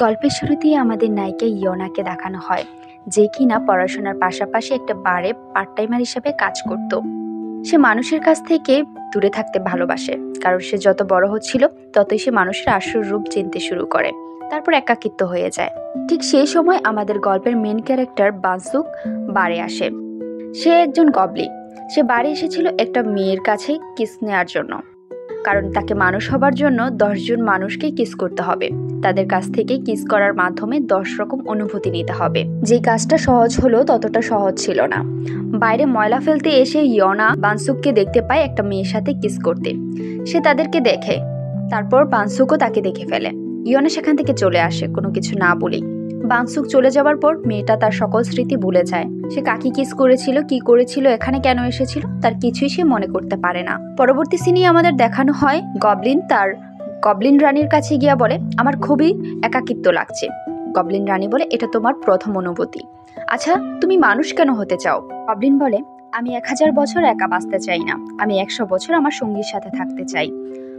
গল্পের শুরুতেই আমাদের নায়িকা ইয়োনাকে দেখানো হয়, যে কিনা পড়াশোনার পাশাপাশি একটা বারে পার্ট টাইমার হিসেবে কাজ করত। সে মানুষের কাছ থেকে দূরে থাকতে ভালোবাসে, কারণ সে যত বড় হচ্ছিল ততই সে মানুষের আসল রূপ চিনতে শুরু করে, তারপর একাকিত্ব হয়ে যায়। ঠিক সেই সময় আমাদের গল্পের মেন ক্যারেক্টার বানসুক বারে আসে। সে একজন গবলি। সে বাড়ি এসেছিল একটা মেয়ের কাছে কিস নেওয়ার জন্য, কারণ তাকে মানুষ হবার জন্য 10 জন মানুষকে কিস করতে হবে। তাদের কাছ থেকে কিস করার মাধ্যমে 10 রকম অনুভূতি নিতে হবে। যে কাজটা সহজ হলো ততটা সহজ ছিল না। বাইরে ময়লা ফেলতে এসে ইয়োনা বানসুককে দেখতে পায় একটা মেয়ের সাথে কিস করতে। সে তাদেরকে দেখে, তারপর বানসুকও তাকে দেখে ফেলে। ইয়োনা সেখান থেকে চলে আসে কোনো কিছু না বলেই। বানসুক চলে যাওয়ার পর মেয়েটা তার সকল স্মৃতি ভুলে যায়। সে কাকে কিস করেছিল, কি করেছিল, এখানে কেন এসেছিল, তার কিছুই সে মনে করতে পারে না। পরবর্তী সিনে আমাদের দেখানো হয় গবলিন তার গবলিন রানীর কাছে গিয়া বলে, আমার খুবই একাকিত্ব লাগছে। গবলিন রানী বলে, এটা তোমার প্রথম অনুভূতি। আচ্ছা, তুমি মানুষ কেন হতে চাও? গবলিন বলে, আমি 1000 বছর একা বাঁচতে চাই না, আমি 100 বছর আমার সঙ্গীর সাথে থাকতে চাই।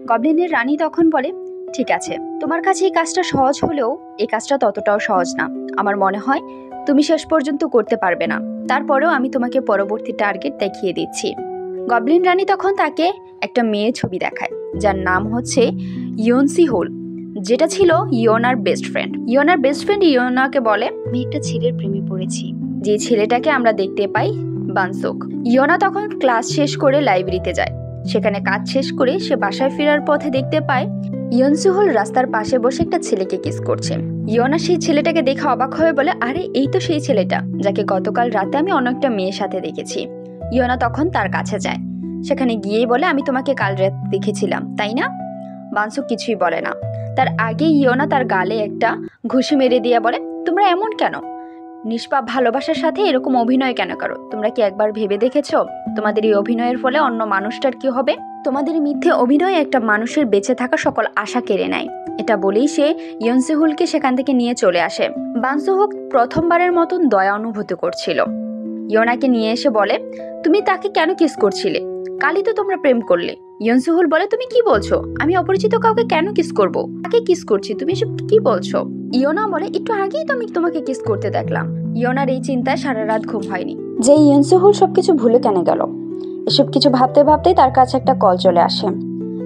গবলিনের রানী তখন বলে, ঠিক আছে, তোমার কাছে এই কাজটা সহজ হলেও এই কাজটা ততটাও সহজ না। আমার মনে হয় তুমি শেষ পর্যন্ত করতে পারবে না, তারপরেও আমি তোমাকে পরবর্তী টার্গেট দেখিয়ে দিচ্ছি। গবলিন রানী তখন তাকে একটা মেয়ের ছবি দেখায়, যার নাম হচ্ছে ইয়নসি হোল, যেটা ছিল ইয়োনার বেস্ট ফ্রেন্ড। ইয়োনার বেস্ট ফ্রেন্ড ইয়োনাকে বলে, আমি একটা ছেলের প্রেমে পড়েছি, যে ছেলেটাকে আমরা দেখতে পাই বানসুক। ইয়োনা তখন ক্লাস শেষ করে লাইব্রেরিতে যায়। সেখানে কাজ শেষ করে সে বাসায় ফেরার পথে দেখতে পায় ইয়নসুহুল রাস্তার পাশে বসে একটা ছেলেকে কিস করছে। ইয়োনা সেই ছেলেটাকে দেখে অবাক হয়ে বলে, আরে এই তো সেই ছেলেটা যাকে গতকাল রাতে আমি অন্য একটা মেয়ের সাথে দেখেছি। ইয়োনা তখন তার কাছে যায়, সেখানে গিয়েই বলে, আমি তোমাকে কাল রাত দেখেছিলাম, তাই না? বানসুক কিছুই বলে না। তার আগে ইয়োনা তার গালে একটা ঘুষি মেরে দিয়ে বলে, তোমরা এমন কেন? নিষ্পাপ ভালোবাসার সাথে এরকম অভিনয় কেন করো? তোমরা কি একবার ভেবে দেখেছো তোমাদের এই অভিনয়ের ফলে অন্য মানুষটার কি হবে? তোমাদের মিথ্যে অভিনয় একটা মানুষের বেঁচে থাকা সকল আশা কেড়ে নেয়। এটা বলেই সে ইয়নসেহুলকে সেখান থেকে নিয়ে চলে আসে। বানসুহুক প্রথমবারের মতন দয়া অনুভূতি করছিল। ইয়োনাকে নিয়ে এসে বলে, তুমি তাকে কেন কিস করছিলে? কালই তো তোমরা প্রেম করলে। ইয়নসেহুল বলে, তুমি কি বলছো? আমি অপরিচিত কাউকে কেন কিস করব? তাকে কিস করছি, তুমি এসব কি বলছো? ইয়োনা বলে, একটু আগেই তো আমি তোমাকে কিস করতে দেখলাম। ইয়োনার এই চিন্তায় সারা রাত ঘুম হয়নি, যে ইয়নসেহুল সবকিছু ভুলে কেন গেল। এসব কিছু ভাবতে ভাবতেই তার কাছে একটা কল চলে আসে।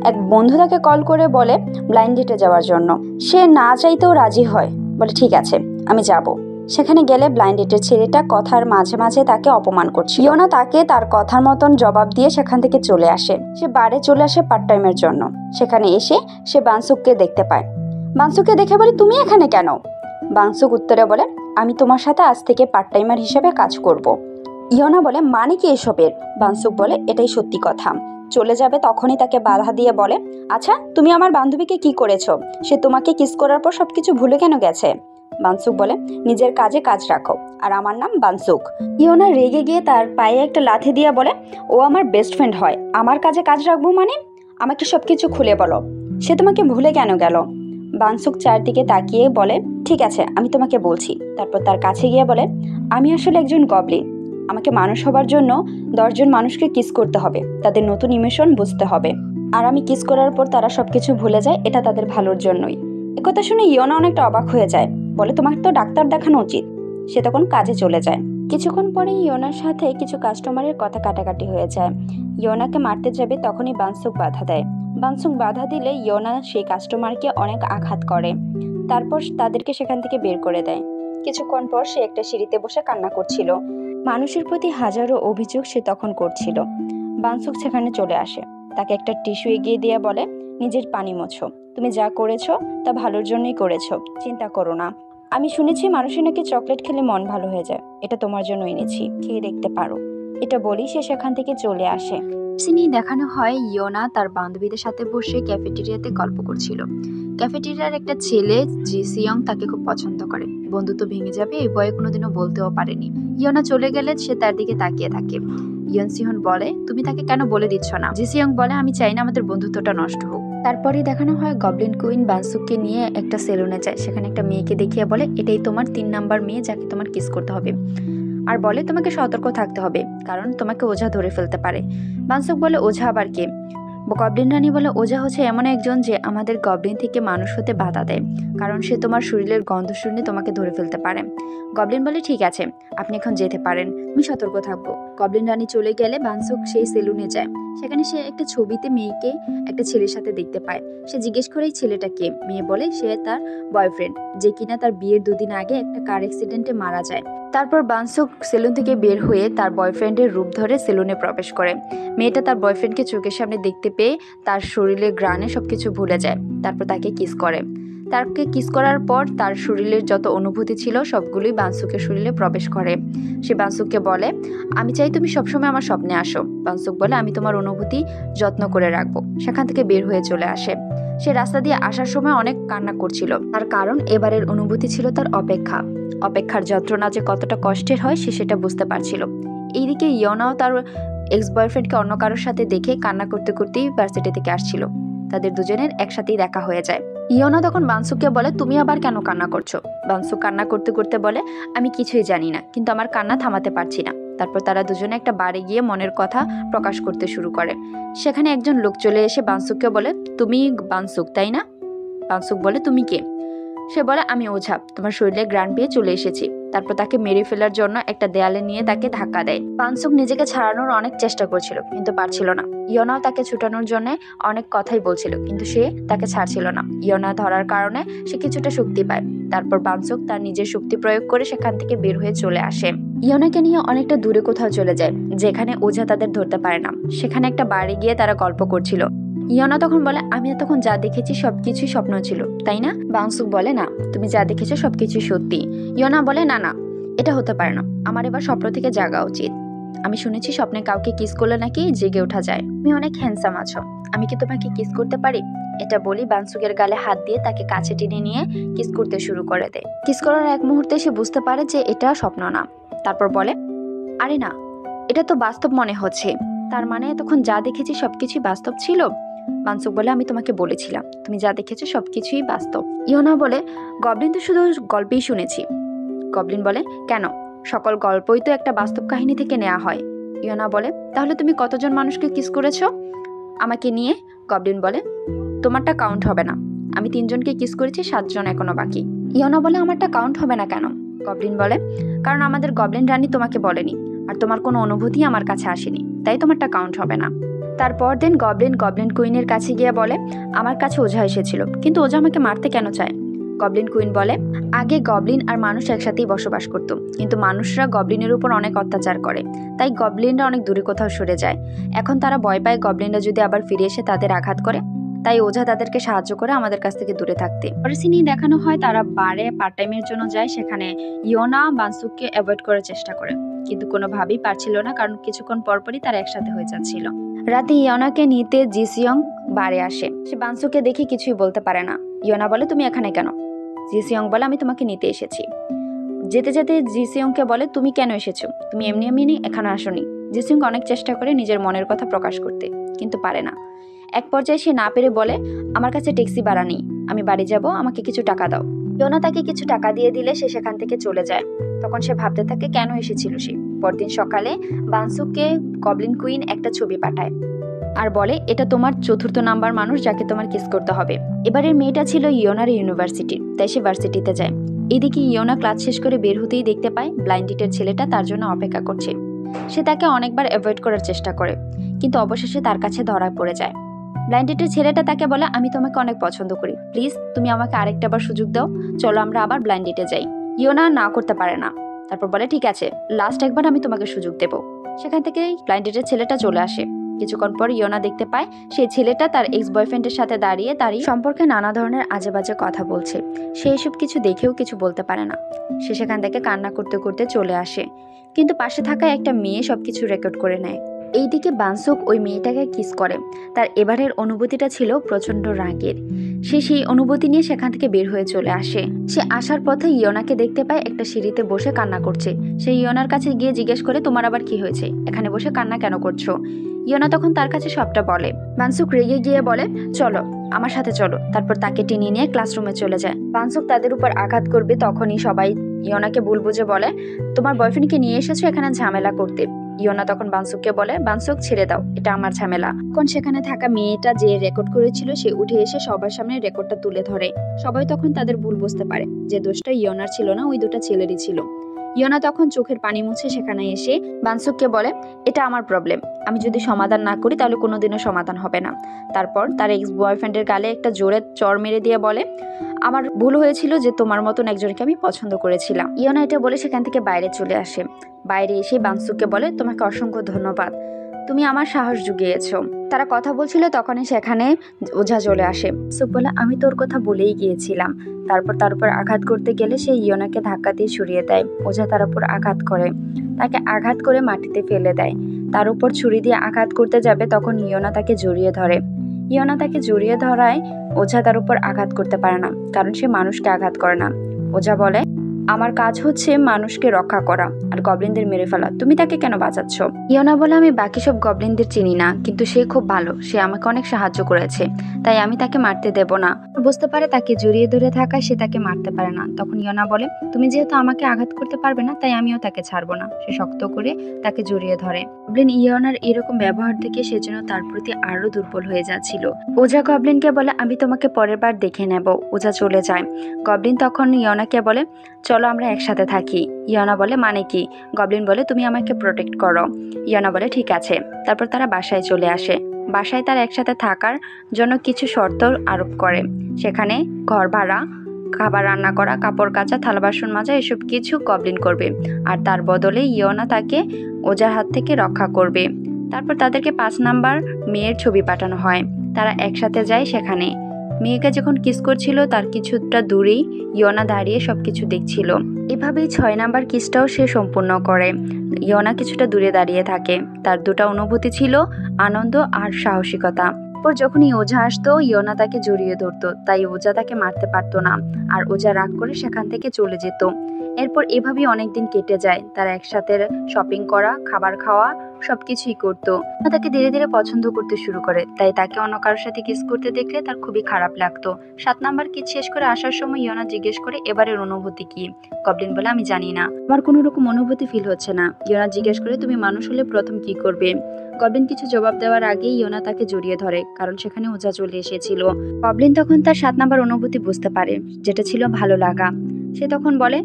এক বন্ধু তাকে কল করে বলে ব্লাইন্ড ডেটে যাওয়ার জন্য। সে না চাইতেও রাজি হয়, বলে ঠিক আছে আমি যাব। সেখানে গেলে ব্লাইন্ড ডেটের ছেলেটা কথার মাঝে মাঝে তাকে অপমান করছে। ইয়োনা তাকে তার কথার মতন জবাব দিয়ে সেখান থেকে চলে আসে। সে বারে চলে আসে পার্ট টাইমের জন্য। সেখানে এসে সে বানসুককে দেখতে পায়। বানসুককে দেখে বলে, তুমি এখানে কেন? বানসুক উত্তরে বলে, আমি তোমার সাথে আজ থেকে পার্ট টাইমার হিসেবে কাজ করব। ইয়োনা বলে, মানে কি এসবের? বানসুক বলে, এটাই সত্যি কথা। চলে যাবে তখনই তাকে বাধা দিয়ে বলে, আচ্ছা তুমি আমার বান্ধবীকে কি করেছো? সে তোমাকে কিস করার পর সবকিছু ভুলে কেন গেছে? বানসুক বলে, নিজের কাজে কাজ রাখো, আর আমার নাম বানসুক। ইয়োনা রেগে গিয়ে তার পায়ে একটা লাথি দিয়ে বলে, ও আমার বেস্ট ফ্রেন্ড হয়, আমার কাজে কাজ রাখবো মানে? আমাকে সবকিছু খুলে বলো, সে তোমাকে ভুলে কেন গেল? বানসুক চারদিকে তাকিয়ে বলে, ঠিক আছে আমি তোমাকে বলছি। তারপর তার কাছে গিয়ে বলে, আমি আসলে একজন গবলিন। আমাকে মানুষ হবার জন্য 10 জন মানুষকে কিস করতে হবে, তাদের নতুন ইমোশন বুঝতে হবে, আর আমি কিস করার পর তারা সবকিছু ভুলে যায়, এটা তাদের ভালোর জন্যই। একথা শুনে ইয়োনা অনেকটা অবাক হয়ে যায়, বলে তোমার তো ডাক্তার দেখানো উচিত। সে তখন কাজে চলে যায়। কিছুক্ষণ পরে ইয়োনার সাথে কিছু কাস্টমারের কথা কাটাকাটি হয়ে যায়। ইয়োনাকে মারতে যাবে তখনই বানসুক বাধা দেয়। বানসুক বাধা দিলে ইয়োনা সেই কাস্টমারকে অনেক আঘাত করে। তারপর তাদেরকে সেখান থেকে বের করে দেয়। কিছুক্ষণ পর সে একটা সিঁড়িতে বসে কান্না করছিল। মানুষের প্রতি হাজারো অভিযোগ সে তখন করছিল। বানসুক সেখানে চলে আসে, তাকে একটা টিস্যু এগিয়ে দিয়ে বলে, নিজের পানি মোছো, তুমি যা করেছো তা ভালোর জন্যই করেছো, চিন্তা করো না। আমি শুনেছি মানুষের নাকি চকলেট খেলে মন ভালো হয়ে যায়, এটা তোমার জন্য এনেছি, খেয়ে দেখতে পারো। এটা বলেই সে সেখান থেকে চলে আসে। সিনে দেখানো হয় ইয়োনা তার বান্ধবীদের সাথে বসে ক্যাফেটেরিয়াতে গল্প করছিল। ক্যাফেটেরিয়ার একটা ছেলে জিসিয়ং তাকে খুব পছন্দ করে। বন্ধুত্ব ভেঙে যাবে এই ভয়ে কোনোদিনও বলতেও পারেনি। ইয়োনা চলে গেলে সে তার দিকে তাকিয়ে থাকে। ইয়নসিহন বলে, তুমি তাকে কেন বলে দিচ্ছ না? জিসিয়ং বলে, আমি চাই না আমাদের বন্ধুত্বটা নষ্ট হোক। তারপরে দেখানো হয় গবলিন কুইন বানসুককে নিয়ে একটা সেলুনে যায়। সেখানে একটা মেয়েকে দেখিয়ে বলে, এটাই তোমার 3 নাম্বার মেয়ে যাকে তোমার কিস করতে হবে, আর বলে তোমাকে সতর্ক থাকতে হবে কারণ তোমাকে ওঝা ধরে ফেলতে পারে। বানসুক বলে, ওঝা আবার কে? গবলিন রানী বলে, ওঝা হচ্ছে এমন একজন যে আমাদের গবলিন থেকে মানুষ হতে বাধা দেয়, কারণ সে তোমার শরীরের গন্ধ শুনে তোমাকে ধরে ফেলতে পারে। গবলিন বলে, ঠিক আছে, আপনি এখন যেতে পারেন, আমি সতর্ক থাকবো। গবলিন রানী চলে গেলে বানসুক সেই সেলুনে যায়। সেখানে সে একটা ছবিতে মেয়েকে একটা ছেলের সাথে দেখতে পায়। সে জিজ্ঞেস করে এই ছেলেটা কে। মেয়ে বলে সে তার বয়ফ্রেন্ড, যে কিনা তার বিয়ের 2 দিন আগে একটা কার অ্যাক্সিডেন্টে মারা যায়। তারপর বানসুক সেলুন থেকে বের হয়ে তার বয়ফ্রেন্ডের রূপ ধরে সেলুনে প্রবেশ করে। মেয়েটা তার বয়ফ্রেন্ডকে চোখের সামনে দেখতে পেয়ে তার শরীরের ঘ্রাণে সবকিছু ভুলে যায়। তারপর তাকে কিস করে। তাকে কিস করার পর তার শরীরের যত অনুভূতি ছিল সবগুলোই বানসুকের শরীরে প্রবেশ করে। সে বানসুককে বলে, আমি চাই তুমি সবসময় আমার স্বপ্নে আসো। বানসুক বলে, আমি তোমার অনুভূতি যত্ন করে রাখবো। সেখান থেকে বের হয়ে চলে আসে। সে রাস্তা দিয়ে আসার সময় অনেক কান্না করছিল, তার কারণ এবারের অনুভূতি ছিল তার অপেক্ষার যন্ত্রণা যে কতটা কষ্টের হয় সে সেটা বুঝতে পারছিল। এইদিকে ইয়োনাও তার এক্স বয়ফ্রেন্ডকে অন্য কারোর সাথে দেখে কান্না করতে করতেই ভার্সিটি থেকে আসছিল। তাদের দুজনের একসাথেই দেখা হয়ে যায়। ইয়োনা তখন বানসুককে বলে, তুমি আবার কেন কান্না করছো? বানসুক কান্না করতে করতে বলে, আমি কিছুই জানি না, কিন্তু আমার কান্না থামাতে পারছি না। তারপর তারা দুজনে একটা বারে গিয়ে মনের কথা প্রকাশ করতে শুরু করে। সেখানে একজন লোক চলে এসে বানসুককে বলে, তুমি বানসুক তাই না? বানসুক বলে, তুমি কে? সে বলে, আমি ওঝা, তোমার শরীরে ঘ্রাণ পেয়ে চলে এসেছি। তারপর তাকে মেরে ফেলার জন্য একটা দেয়ালে নিয়ে তাকে ধাক্কা দেয়। বানসুক নিজেকে ছাড়ানোর অনেক চেষ্টা করছিল, কিন্তু পারছিল না। ইয়োনাও তাকে ছুটানোর জন্য অনেক কথাই বলছিল, কিন্তু সে তাকে ছাড়ছিল না। ইয়োনা ধরার কারণে সে কিছুটা শক্তি পায়। তারপর বানসুক তার নিজের শক্তি প্রয়োগ করে সেখান থেকে বের হয়ে চলে আসে। ইয়োনাকে নিয়ে অনেকটা দূরে কোথাও চলে যায়, যেখানে ওঝা তাদের ধরতে পারে না। সেখানে একটা বাড়ি গিয়ে তারা গল্প করছিল। ইয়োনা তখন বলে, আমি এতক্ষণ যা দেখেছি সবকিছুই স্বপ্ন ছিল, তাই না? বানসুক বলে, না, তুমি যা দেখেছো সবকিছুই সত্যি। ইয়োনা বলে, না না, এটা হতে পারে না, আমার এবার স্বপ্ন থেকে জাগা উচিত। আমি শুনেছি স্বপ্নে কাউকে কিস করলে নাকি জেগে ওঠা যায়। তুমি অনেক হ্যান্ডসাম আছো, আমি কি তোমাকে কিস করতে পারি? এটা বলি বানসুকের গালে হাত দিয়ে তাকে কাছে টেনে নিয়ে কিস করতে শুরু করে দেয়। কিস করার এক মুহূর্তে সে বুঝতে পারে যে এটা স্বপ্ন না। তারপর বলে, আরে না, এটা তো বাস্তব মনে হচ্ছে। তার মানে এতক্ষণ যা দেখেছি সবকিছুই বাস্তব ছিল? বানসুক বলে, আমি তোমাকে বলেছিলাম তুমি যা দেখেছো সবকিছুই বাস্তব। ইয়োনা বলে, গবলিন তো শুধু গল্পেই শুনেছি। গবলিন বলে, কেন? সকল গল্পই তো একটা বাস্তব কাহিনী থেকে নেওয়া হয়। ইয়োনা বলে, তাহলে তুমি কতজন মানুষকে কিস করেছো আমাকে নিয়ে? গবলিন বলে, তোমারটা কাউন্ট হবে না। আমি 3 জনকে কিস করেছি, 7 জন এখনো বাকি। ইয়োনা বলে, আমারটা কাউন্ট হবে না কেন? গবলিন বলে, কারণ আমাদের গবলিন রানী তোমাকে বলেনি, আর তোমার কোনো অনুভূতি আমার কাছে আসেনি, তাই তোমারটা কাউন্ট হবে না। তারপর দিন গবলিন কুইনের কাছে গিয়ে বলে, আমার কাছে ওঝা এসেছিল, কিন্তু ওঝা আমাকে মারতে কেন চায়? গবলিন কুইন বলে, আগে গবলিন আর মানুষ একসাথেই বসবাস করত, কিন্তু মানুষরা গবলিনের উপর অনেক অত্যাচার করে, তাই গবলিনরা অনেক দূরে কোথাও সরে যায়। এখন তারা ভয় পায় গবলিনরা যদি আবার ফিরে এসে তাদের আঘাত করে, তাই ওঝা তাদেরকে সাহায্য করে আমাদের কাছ থেকে দূরে থাকতে। পরের সিনেই দেখানো হয় তারা বারে পার্ট টাইমের জন্য যায়। সেখানে ইয়োনা বানসুককে অ্যাভয়েড করার চেষ্টা করে, কিন্তু কোনোভাবেই পারছিল না, কারণ কিছুক্ষণ পরপরই তারা একসাথে হয়ে যাচ্ছিল। রাতে ইয়োনাকে নিতে জিসিয়ং বারে আসে। সে বানসুকে দেখে কিছুই বলতে পারে না। ইয়োনা বলে, তুমি এখানে কেন? জিসিয়ং বলে, আমি তোমাকে নিতে এসেছি। যেতে যেতে জিসিয়ংকে বলে, তুমি কেন এসেছো? তুমি এমনি এমনি এখানে আসোনি। জিসিয়ং অনেক চেষ্টা করে নিজের মনের কথা প্রকাশ করতে, কিন্তু পারে না। এক পর্যায়ে সে না পেরে বলে, আমার কাছে ট্যাক্সি ভাড়া নেই, আমি বাড়ি যাব, আমাকে কিছু টাকা দাও। ইয়োনা তাকে কিছু টাকা দিয়ে দিলে সে সেখান থেকে চলে যায়। তখন সে ভাবতে থাকে কেন এসেছিল সে। পরদিন সকালে বানসুককে গবলিন কুইন একটা ছবি পাঠায় আর বলে, এটা তোমার 4র্থ নাম্বার মানুষ যাকে তোমার কিস করতে হবে। এবারের মেয়েটা ছিল ইয়োনার ইউনিভার্সিটির, তাই সে ভার্সিটিতে যায়। এদিকে ইয়োনা ক্লাস শেষ করে বের হতেই দেখতে পায় ব্লাইন্ডিটের ছেলেটা তার জন্য অপেক্ষা করছে। সে তাকে অনেকবার অ্যাভয়েড করার চেষ্টা করে, কিন্তু অবশেষে তার কাছে ধরা পড়ে যায়। ব্লাইন্ডিটের ছেলেটা তাকে বলে, আমি তোমাকে অনেক পছন্দ করি, প্লিজ তুমি আমাকে আরেকটা বার সুযোগ দাও, চলো আমরা আবার ব্লাইন্ডিটে যাই। ইয়োনা না করতে পারে না। তারপর বলে, ঠিক আছে, লাস্ট একবার আমি তোমাকে সুযোগ দেব। সেখান থেকে ব্লাইন্ডিটের ছেলেটা চলে আসে। কিছুক্ষণ পর ইয়োনা দেখতে পায় সেই ছেলেটা তার এক্স বয়ফ্রেন্ডের সাথে দাঁড়িয়ে তারই সম্পর্কে নানা ধরনের আজে বাজে কথা বলছে। সে এসব কিছু দেখেও কিছু বলতে পারে না। সে সেখান থেকে কান্না করতে করতে চলে আসে, কিন্তু পাশে থাকা একটা মেয়ে সবকিছু রেকর্ড করে নেয়। এইদিকে বানসুক ওই মেয়েটাকে কিস করে। তার এবারের অনুভূতিটা ছিল প্রচন্ড রাগের। সে সেই অনুভূতি নিয়ে সেখান থেকে বের হয়ে চলে আসে। সে আসার পথে ইয়োনাকে দেখতে পায় একটা সিঁড়িতে বসে কান্না করছে। সে ইয়োনার কাছে গিয়ে জিজ্ঞেস করে, তোমার আবার কি হয়েছে, এখানে বসে কান্না কেন করছো? ইয়োনা তখন তার কাছে সবটা বলে। বানসুক রেগে গিয়ে বলে, চলো আমার সাথে চলো। তারপর তাকে টেনে নিয়ে ক্লাসরুমে চলে যায়। বানসুক তাদের উপর আঘাত করবে, তখনই সবাই ইয়োনাকে ভুল বুঝে বলে, তোমার বয়ফ্রেন্ডকে নিয়ে এসেছো এখানে ঝামেলা করতে, ইয়োনা তখন বানসুককে বলে, বানসুক ছেড়ে দাও, এটা আমার ঝামেলা। তখন সেখানে থাকা মেয়েটা যে রেকর্ড করেছিল সে উঠে এসে সবার সামনে রেকর্ডটা তুলে ধরে। সবাই তখন তাদের ভুল বুঝতে পারে যে দোষটা ইয়োনার ছিল না, ওই দুটো ছেলেরই ছিল। ইয়োনা তখন চোখের পানি মুছে সেখানে এসে বানসুককে বলে, এটা আমার প্রবলেম, আমি যদি সমাধান না করি তাহলে কোনোদিনও সমাধান হবে না। তারপর তার এক্স বয়ফ্রেন্ডের গালে একটা জোরে চড় মেরে দিয়ে বলে, আমার ভুল হয়েছিল যে তোমার মতন একজনকে আমি পছন্দ করেছিলাম। ইয়োনা এটা বলে সেখান থেকে বাইরে চলে আসে। বাইরে এসে বানসুককে বলে, তোমাকে অসংখ্য ধন্যবাদ, তুমি আমার সাহস জুগিয়েছো। তারা কথা বলছিল তখনই সেখানে ওঝা চলে আসে। বানসুক বলে, আমি তোর কথা বলেই গিয়েছিলাম। তারপর তার উপর আঘাত করতে গেলে সে ইয়োনাকে ধাক্কা দিয়ে সরিয়ে দেয়। ওঝা তার উপর আঘাত করে, তাকে আঘাত করে মাটিতে ফেলে দেয়। তার উপর ছুরি দিয়ে আঘাত করতে যাবে তখন ইয়োনা তাকে জড়িয়ে ধরে। ইয়োনা তাকে জড়িয়ে ধরায় ওঝা তার উপর আঘাত করতে পারে না, কারণ সে মানুষকে আঘাত করে না। ওঝা বলে, আমার কাজ হচ্ছে মানুষকে রক্ষা করা আর গবলিনদের মেরে ফেলা, তুমি তাকে কেন বাঁচাচ্ছ? ইয়োনা বলে, আমি বাকি সব গবলিনদের চিনি না, কিন্তু সে খুব ভালো, সে আমাকে অনেক সাহায্য করেছে, তাই আমি তাকে মারতে দেব না। বুঝতে পারে তাকে জড়িয়ে ধরে থাকায় সে তাকে মারতে পারে না। তখন ইয়োনা বলে, তুমি যেহেতু আমাকে আঘাত করতে পারবে না তাই আমিও তাকে ছাড়বো না। সে শক্ত করে তাকে জড়িয়ে ধরে। গবলিন ইয়োনার এরকম ব্যবহার থেকে সেজন্য তার প্রতি আরো দুর্বল হয়ে যাচ্ছিল। ওঝা গবলিনকে বলে, আমি তোমাকে পরের বার দেখে নেব। ওঝা চলে যায়। গবলিন তখন ইয়োনাকে বলে, চলো আমরা একসাথে থাকি। ইয়োনা বলে, মানে কি? গবলিন বলে, তুমি আমাকে প্রোটেক্ট করো। ইয়োনা বলে, ঠিক আছে। তারপর তারা বাসায় চলে আসে। বাসায় তারা একসাথে থাকার জন্য কিছু শর্ত আরোপ করে। সেখানে ঘর ভাড়া, খাবার রান্না করা, কাপড় কাচা, থালা বাসন মাজা এসব কিছু গবলিন করবে, আর তার বদলে ইয়োনা তাকে ওঝার হাত থেকে রক্ষা করবে। তারপর তাদেরকে 5 নাম্বার মেয়ের ছবি পাঠানো হয়। তারা একসাথে যায় সেখানে। মেয়েকে যখন কিস করছিল তার কিছুটা দূরেই ইয়োনা দাঁড়িয়ে সবকিছু দেখছিল। এভাবেই 6 নাম্বার কিসটাও সে সম্পূর্ণ করে। ইয়োনা কিছুটা দূরে দাঁড়িয়ে থাকে। তার দুটা অনুভূতি ছিল, আনন্দ আর সাহসিকতা। এরপর যখনই ওঝা আসতো ইয়োনা তাকে জড়িয়ে ধরতো, তাই ওঝা তাকে মারতে পারতো না, আর ওঝা রাগ করে সেখান থেকে চলে যেত। এরপর এভাবেই অনেকদিন কেটে যায়। তারা একসাথে শপিং করা, খাবার খাওয়া সবকিছুই করতো। তাকে ধীরে ধীরে পছন্দ করতে শুরু করে, তাই তাকে অন্য কারোর সাথে কিস করতে দেখলে তার খুবই খারাপ লাগতো। 7 নাম্বার কিস শেষ করে আসার সময় ইয়োনা জিজ্ঞেস করে, এবারের অনুভূতি কি? গবলিন বলে, আমি জানি না, আমার কোনো রকম অনুভূতি ফিল হচ্ছে না। ইয়োনা জিজ্ঞেস করে, তুমি মানুষ হলে প্রথম কি করবে? গবলিন কিছু জবাব দেওয়ার আগেই ইয়োনা তাকে জড়িয়ে ধরে, কারণ সেখানে ওঝা চলে এসেছিল। গবলিন তখন তার 7 নাম্বার অনুভূতি বুঝতে পারে, যেটা ছিল ভালো লাগা। সে তখন বলে,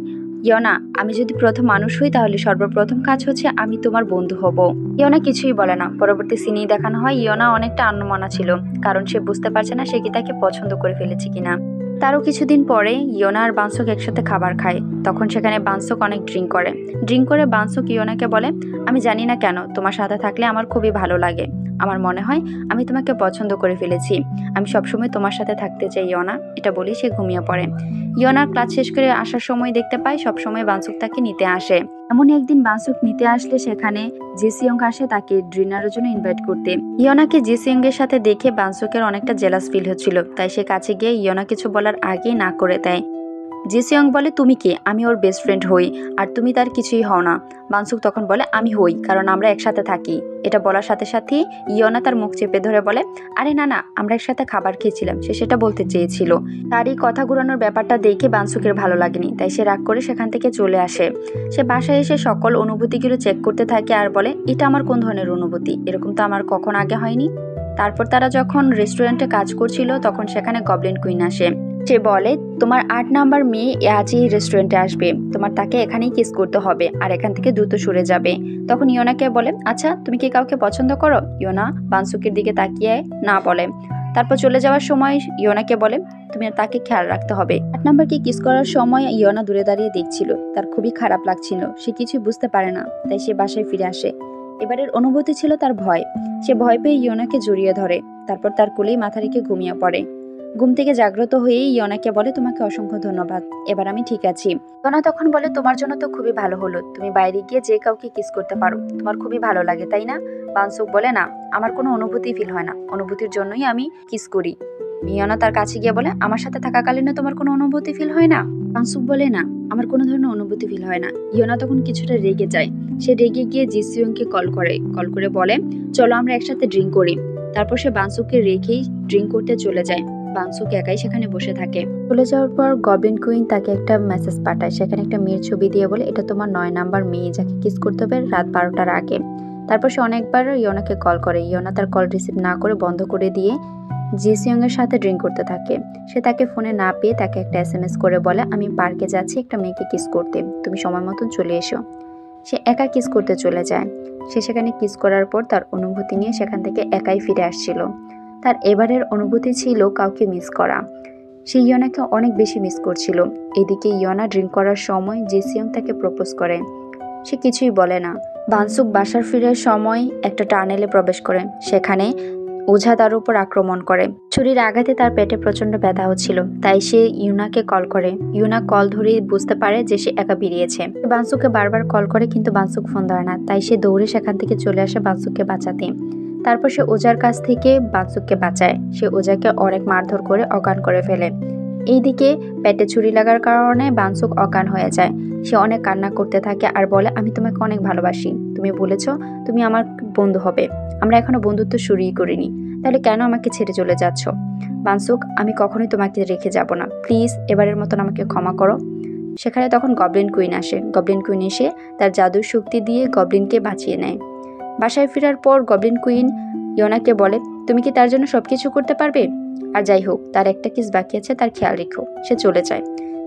ইয়োনা, আমি যদি প্রথম মানুষ হই তাহলে সর্বপ্রথম কাজ হচ্ছে আমি তোমার বন্ধু হব। ইয়োনা কিছুই বলে না। পরবর্তী সিনেই দেখানো হয় ইয়োনা অনেকটা আনমনা ছিল, কারণ সে বুঝতে পারছে না সে কি তাকে পছন্দ করে ফেলেছে কিনা। তারও কিছুদিন পরে ইয়োনা আর বানসুক একসাথে খাবার খায়। তখন সেখানে বানসুক অনেক ড্রিঙ্ক করে বানসুক ইয়োনাকে বলে, আমি জানি না কেন তোমার সাথে থাকলে আমার খুবই ভালো লাগে। আমার মনে হয় আমি তোমাকে পছন্দ করে ফেলেছি। আমি সবসময় তোমার সাথে থাকতে চাই ইয়োনা। এটা বলেই সে ঘুমিয়ে পড়ে। ইয়োনার ক্লাস শেষ করে আসার সময় দেখতে পায় সবসময় বানসুক তাকে নিতে আসে। এমনই একদিন বানসুক নিতে আসলে সেখানে জিসিয়ং আসে তাকে ডিনারের জন্য ইনভাইট করতে। ইয়োনাকে জিসিয়ং এর সাথে দেখে বানসুকের অনেকটা জেলাস ফিল হচ্ছিল, তাই সে কাছে গিয়ে ইয়োনা কিছু বলার আগেই না করে দেয়। জিসিয়ং বলে, তুমি কে? আমি ওর বেস্ট ফ্রেন্ড হই, আর তুমি তার কিছুই হও না। বানসুক তখন বলে, আমি হই, কারণ আমরা একসাথে থাকি। এটা বলার সাথে সাথে ইয়োনা তার মুখ চেপে ধরে বলে, আরে না না, আমরা একসাথে খাবার খেয়েছিলাম। সে সেটা বলতে চেয়েছিল। তার এই কথা ঘুরানোর ব্যাপারটা দেখে বানসুকের ভালো লাগেনি, তাই সে রাগ করে সেখান থেকে চলে আসে। সে বাসায় এসে সকল অনুভূতিগুলো চেক করতে থাকে আর বলে, এটা আমার কোন ধরনের অনুভূতি? এরকম তো আমার কখন আগে হয়নি। তারপর তারা যখন রেস্টুরেন্টে কাজ করছিল তখন সেখানে গবলিন কুইন আসে। সে বলে, তোমার 8 নাম্বার মেয়ে আজই রেস্টুরেন্টে আসবে, তোমার তাকে এখানেই কিস করতে হবে আর এখান থেকে দ্রুত সরে যাবে। তখন ইয়োনাকে বলে, আচ্ছা তুমি কি কাউকে পছন্দ করো? ইয়োনা বানসুকের দিকে তাকিয়ে না বলে। তারপর চলে যাওয়ার সময় ইয়োনাকে বলে, তুমি তাকে খেয়াল রাখতে হবে। 8 নাম্বারকে কিস করার সময় ইয়োনা দূরে দাঁড়িয়ে দেখছিল। তার খুবই খারাপ লাগছিল, সে কিছু বুঝতে পারে না, তাই সে বাসায় ফিরে আসে। এবারের অনুভূতি ছিল তার ভয়। সে ভয় পেয়ে ইয়োনাকে জড়িয়ে ধরে, তারপর তার কোলেই মাথা রেখে ঘুমিয়ে পড়ে। ঘুম থেকে জাগ্রত হয়েই ইয়োনাকে বলে, তোমাকে অসংখ্য ধন্যবাদ, এবার আমি ঠিক আছি। ইয়োনা তখন বলে, তোমার জন্য তো খুবই ভালো হলো, তুমি বাইরে গিয়ে যে কাউকে কিস করতে পারো, তোমার খুবই ভালো লাগে তাই না? বানসুক বলে, না, আমার কোনো অনুভূতি ফিল হয় না, অনুভূতির জন্যই আমি কিস করি। ইয়োনা তার কাছে গিয়ে বলে, আমার সাথে থাকাকালীন তোমার কোনো অনুভূতি ফিল হয় না? বানসুক বলে, না, আমার কোনো ধরনের অনুভূতি ফিল হয় না। ইয়োনা তখন কিছুটা রেগে যায়। সে রেগে গিয়ে জিসিয়ংকে কল করে বলে, চলো আমরা একসাথে ড্রিঙ্ক করি। তারপর সে বানসুককে রেখেই ড্রিঙ্ক করতে চলে যায়। বানসুক একাই সেখানে বসে থাকে। চলে যাওয়ার পর গবলিন কুইন তাকে একটা মেসেজ পাঠায়, সেখানে একটা মেয়ের ছবি দিয়ে বলে এটা তোমার 9 নাম্বার মেয়ে যাকে কিস করতে হবে রাত 12টার আগে। তারপর সে অনেকবার ইয়োনাকে কল করে, ইয়োনা তার কল রিসিভ না করে বন্ধ করে দিয়ে জিসিয়ং এর সাথে ড্রিঙ্ক করতে থাকে। সে তাকে ফোনে না পেয়ে তাকে একটা SMS করে বলে আমি পার্কে যাচ্ছি একটা মেয়েকে কিস করতে, তুমি সময় মতন চলে এসো। সে একা কিস করতে চলে যায়। সে সেখানে কিস করার পর তার অনুভূতি নিয়ে সেখান থেকে একাই ফিরে আসছিল। তার এবারের অনুভূতি ছিল কাউকে মিস করা। সে ইয়োনাকে অনেক বেশি মিস করছিল। এদিকে ইয়োনা ড্রিঙ্ক করার সময় জিসিয়ং তাকে প্রপোজ করে। সে কিছুই বলে না। বানসুক বাসার ফিরার সময় একটা টানেলে প্রবেশ করে। সেখানে ওঝা তার উপর আক্রমণ করে। ছুরির আঘাতে তার পেটে প্রচন্ড ব্যথা হচ্ছিল, তাই সে ইউনাকে কল করে। ইউনা কল ধরেই বুঝতে পারে যে সে একা বেরিয়েছে। বানসুককে বারবার কল করে কিন্তু বানসুক ফোন ধরে না, তাই সে দৌড়ে সেখান থেকে চলে আসে বানসুককে বাঁচাতে। তারপর সে ওজার কাছ থেকে বানসুককে বাঁচায়। সে ওজাকে অনেক মারধর করে অজ্ঞান করে ফেলে। এইদিকে পেটে ছুরি লাগার কারণে বানসুক অজ্ঞান হয়ে যায়। সে অনেক কান্না করতে থাকে আর বলে আমি তোমাকে অনেক ভালোবাসি, তুমি বলেছো তুমি আমার বন্ধু হবে, আমরা এখনো বন্ধুত্ব শুরুই করিনি, তাহলে কেন আমাকে ছেড়ে চলে যাচ্ছ? বানসুক আমি কখনোই তোমাকে রেখে যাব না, প্লিজ এবারের মতন আমাকে ক্ষমা করো। সেখানে তখন গবলিন কুইন আসে। গবলিন কুইন এসে তার জাদুর শক্তি দিয়ে গবলিনকে বাঁচিয়ে নেয়। বাসায় ফেরার পর গবলিন কুইন ইয়োনাকে বলে তুমি কি তার জন্য সবকিছু করতে পারবে? আর যাই হোক তার একটা কিস বাকি আছে, তার খেয়াল রেখো। সে চলে যায়।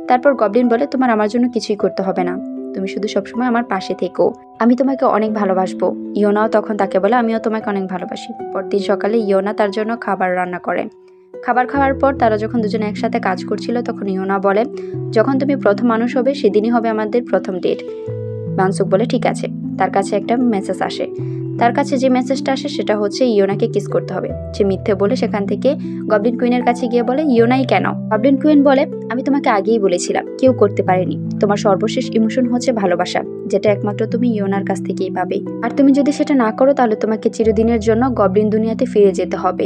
তারপর গবলিন বলে তোমার আমার জন্য কিছুই করতে হবে না, তুমি শুধু সবসময় আমার পাশে থেকো, আমি তোমাকে অনেক ভালোবাসবো। ইয়োনাও তখন তাকে বলে আমিও তোমাকে অনেক ভালোবাসি। পরদিন সকালে ইয়োনা তার জন্য খাবার রান্না করে। খাবার খাওয়ার পর তারা যখন দুজনে একসাথে কাজ করছিল তখন ইয়োনা বলে যখন তুমি প্রথম মানুষ হবে সেদিনই হবে আমাদের প্রথম ডেট। বানসুক বলে ঠিক আছে। তার কাছে একটা মেসেজ আসে। তার কাছে যে মেসেজটা আসে সেটা হচ্ছে ইয়োনাকে কিস করতে হবে। সে মিথ্যে বলে সেখান থেকে গবলিন কুইনের কাছে গিয়ে বলে ইয়োনাই কেন? গবলিন কুইন বলে আমি তোমাকে আগেই বলেছিলাম কেউ করতে পারেনি, তোমার সর্বশেষ ইমোশন হচ্ছে ভালোবাসা, যেটা একমাত্র তুমি ইয়োনার কাছ থেকেই পাবে। আর তুমি যদি সেটা না করো তাহলে তোমাকে চিরদিনের জন্য গবলিন দুনিয়াতে ফিরে যেতে হবে।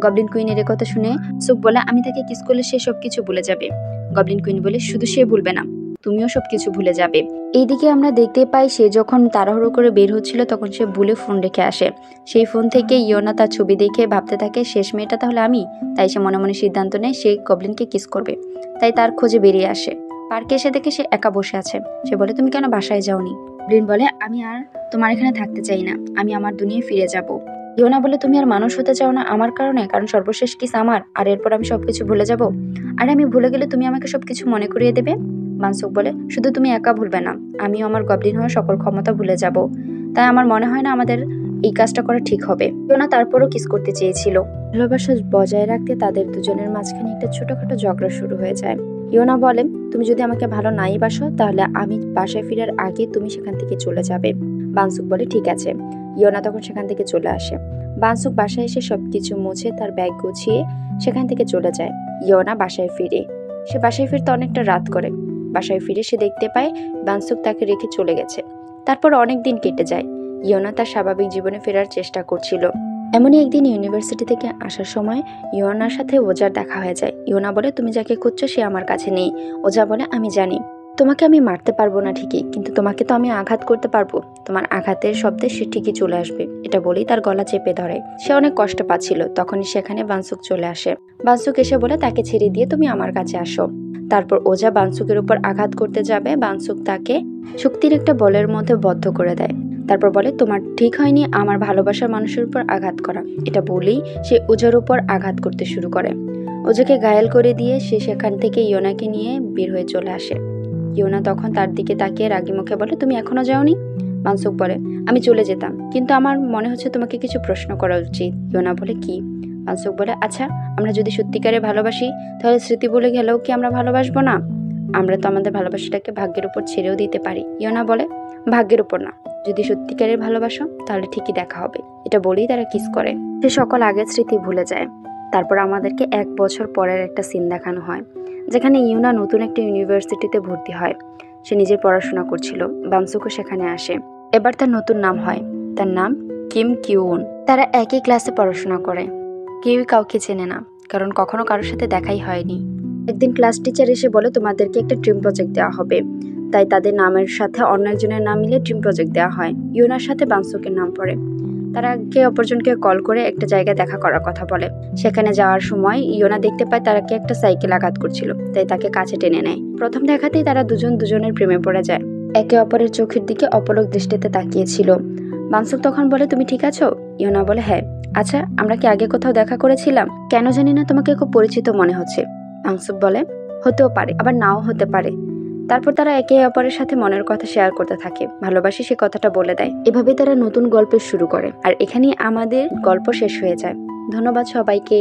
গবলিন কুইনের কথা শুনে সুক বলে আমি তাকে কিস করলে সে সবকিছু ভুলে যাবে। গবলিন কুইন বলে শুধু সে ভুলবে না, তুমিও সবকিছু ভুলে যাবে। এইদিকে আমরা দেখতে পাই সে যখন তাড়াহুড়ো করে বের হচ্ছিল তখন সে ভুলে ফোন রেখে আসে। সেই ফোন থেকে ইয়োনা তার ছবি দেখে ভাবতে থাকে শেষ মেয়েটা তাহলে আমি। তাই সে মনে মনে সিদ্ধান্ত নেয় সে গবলিনকে কিস করবে। তাই তার খোঁজে বেরিয়ে আসে। পার্কে এসে দেখে সে একা বসে আছে। সে বলে তুমি কেন বাসায় যাওনি? গবলিন বলে আমি আর তোমার এখানে থাকতে চাই না, আমি আমার দুনিয়ায় ফিরে যাব। ইয়োনা বলে তুমি আর মানুষ হতে চাও না আমার কারণে, কারণ সর্বশেষ কিস আমার, আর এরপর আমি সবকিছু ভুলে যাব। আর আমি ভুলে গেলে তুমি আমাকে সবকিছু মনে করিয়ে দেবে। বানসুক বলে শুধু তুমি একা ভুলবে না, আমিও আমার গবলিন হওয়ার সকল ক্ষমতা ভুলে যাব। তাই আমার মনে হয় না আমাদের এই কাজটা করা ঠিক হবে। ইয়োনা তারপরও কিস করতে চেয়েছিল। ভালোবাসা বজায় রাখতে তাদের দুজনের মাঝখানে একটা ছোটখাটো ঝগড়া শুরু হয়ে যায়। ইয়োনা বলে তুমি যদি আমাকে ভালো নাই বাসো তাহলে আমি বাসায় ফেরার আগে তুমি সেখান থেকে চলে যাবে। বানসুক বলে ঠিক আছে। ইয়োনা তখন সেখান থেকে চলে আসে। বানসুক বাসায় এসে সবকিছু মুছে তার ব্যাগ গুছিয়ে সেখান থেকে চলে যায়। ইয়োনা বাসায় ফিরে। সে বাসায় ফিরতে অনেকটা রাত করে। বাসায় ফিরে সে দেখতে পায় বানসুক তাকে রেখে চলে গেছে। তারপর অনেক দিন কেটে যায়। ইয়োনা তার স্বাভাবিক জীবনে ফেরার চেষ্টা করছিল। এমনই একদিন ইউনিভার্সিটি থেকে আসার সময় ইয়োনার সাথে ওজার দেখা হয়ে যায়। ইয়োনা বলে তুমি যাকে খুঁজছো সে আমার কাছে নেই। ওজা বলে আমি জানি, তোমাকে আমি মারতে পারবো না ঠিকই, কিন্তু তোমাকে তো আমি আঘাত করতে পারবো, তোমার আঘাতের শব্দে সে ঠিকই চলে আসবে। এটা বলেই তার গলা চেপে ধরে। সে অনেক কষ্ট পাচ্ছিল। তখনই সেখানে বানসুক চলে আসে। বানসুক এসে বলে তাকে ছেড়ে দিয়ে তুমি আমার কাছে আসো। তারপর ওজা বানসুকের উপর আঘাত করতে যাবে। বানসুক তাকে শক্তির একটা বলের মধ্যে বদ্ধ করে দেয়। তারপর বলে তোমার ঠিক হয়নি আমার ভালোবাসার মানুষের উপর আঘাত করা। এটা বলেই সে ওজার উপর আঘাত করতে শুরু করে। ওজাকে ঘায়েল করে দিয়ে সে সেখান থেকে ইয়োনাকে নিয়ে বের হয়ে চলে আসে। ইয়োনা তখন তার দিকে তাকিয়ে রাগী মুখে বলে তুমি এখনো যাওনি? বানসুক বলে আমি চলে যেতাম, কিন্তু আমার মনে হচ্ছে তোমাকে কিছু প্রশ্ন করা উচিত। ইয়োনা বলে কি? বানসুক বলে আচ্ছা আমরা যদি সত্যিকারে ভালোবাসি তাহলে স্মৃতি ভুলে গেলেও কি আমরা ভালোবাসবো না? আমরা তো আমাদের ভালোবাসাটাকে ভাগ্যের উপর ছেড়েও দিতে পারি। ইয়োনা বলে ভাগ্যের উপর না, যদি সত্যিকারের ভালোবাসো তাহলে ঠিকই দেখা হবে। এটা বলেই তারা কিস করে। সে সকল আগের স্মৃতি ভুলে যায়। তারপর আমাদেরকে 1 বছর পরের একটা সিন দেখানো হয়, যেখানে ইয়োনা নতুন একটা ইউনিভার্সিটিতে ভর্তি হয়। সে নিজের পড়াশোনা করছিল। বানসুকও সেখানে আসে। এবার তার নতুন নাম হয়। তার নাম কিম কিউন। তারা একই ক্লাসে পড়াশোনা করে। কেউই কাউকে চেনে না, কারণ কখনো কারোর সাথে দেখাই হয়নি। একদিন ক্লাস টিচার এসে বলে তোমাদেরকে একটা ড্রিম প্রজেক্ট দেওয়া হবে। তাই তাদের নামের সাথে অন্য একজনের নাম মিলে ড্রিম প্রজেক্ট দেওয়া হয়। ইয়োনার সাথে বানসুকের নাম পড়ে। তারা একে অপরজনকে কল করে একটা জায়গায় দেখা করার কথা বলে। সেখানে যাওয়ার সময় ইয়োনা দেখতে পায় তারাকে একটা সাইকেল আঘাত করছিল, তাই তাকে কাছে টেনে নেয়। প্রথম দেখাতেই তারা দুজন দুজনের প্রেমে পড়ে যায়, একে অপরের চোখের দিকে অপলক দৃষ্টিতে তাকিয়েছিল। বাংসুক তখন বলে, তুমি ঠিক আছো? ইয়োনা বলে, হ্যাঁ। আচ্ছা, আমরা কি আগে কোথাও দেখা করেছিলাম? কেন জানি না তোমাকে খুব পরিচিত মনে হচ্ছে। বাংসুক বলে, হতেও পারে, আবার নাও হতে পারে। তারপর তারা একে অপরের সাথে মনের কথা শেয়ার করতে থাকে, ভালোবাসি সে কথাটা বলে দেয়। এভাবে তারা নতুন গল্পের শুরু করে, আর এখানেই আমাদের গল্প শেষ হয়ে যায়। ধন্যবাদ সবাইকে।